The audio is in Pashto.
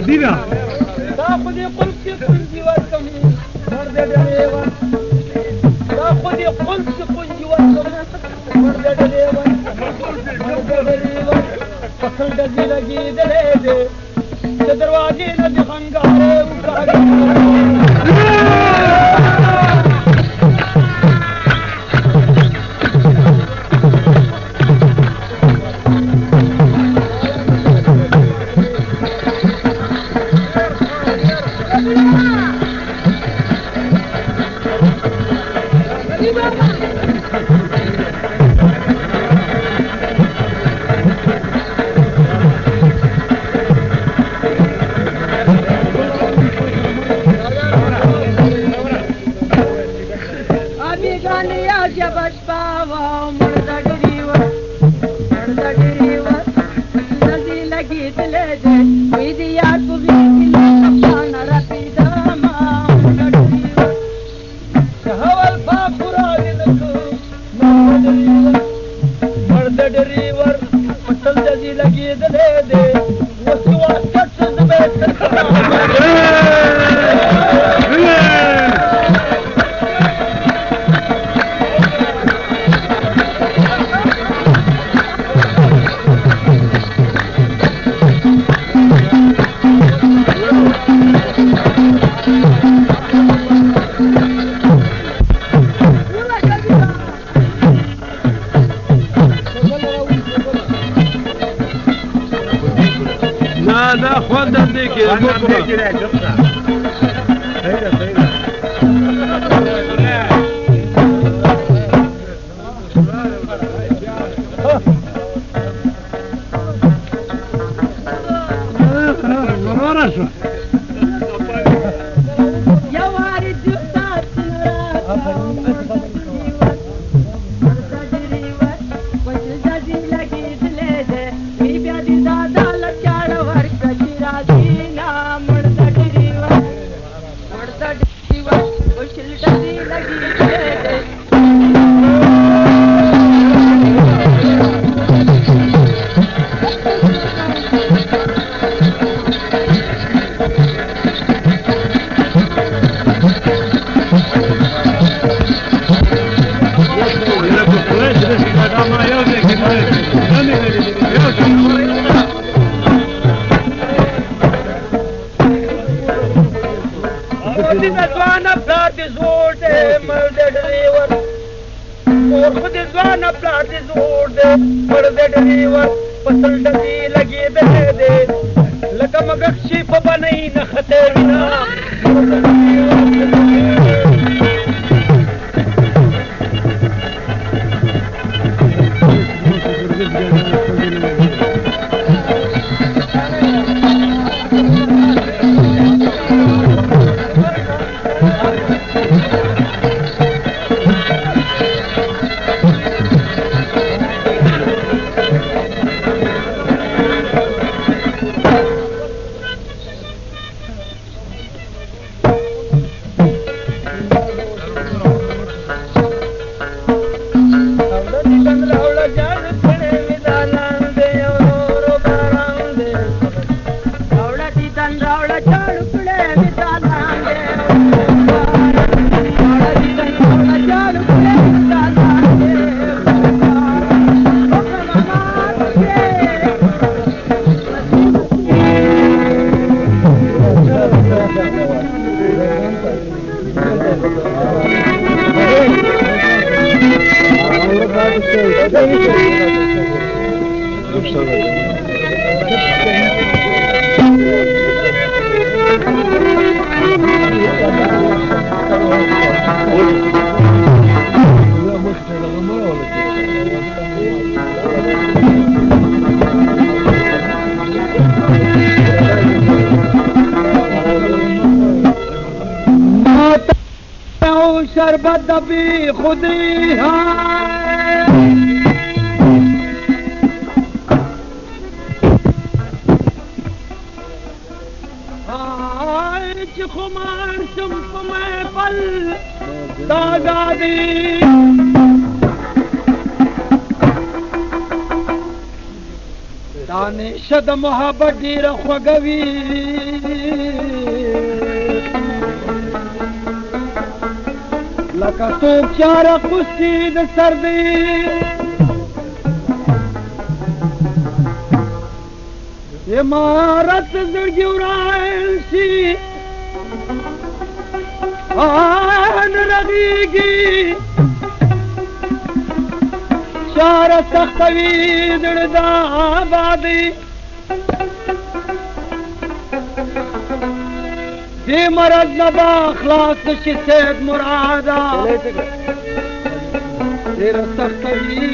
Dina. تاخذ قلت كنجي والكم مرد دريوة تاخذ قلت كنجي والكم مرد دريوة فصل دزي لقي دليدي تدرواجي ندي خنقاري وكاقي शरबत भी खुद ही खुमार चुप में पल دادادی دانش د محبت ډیر خوږوي لکه څوک چار قصي د سر دی عمارت زړګي وران شي ان رغيږي چار سختوي زړه د آبادي دې مرض نه به خلاص شي سید مراده ډېره سختوي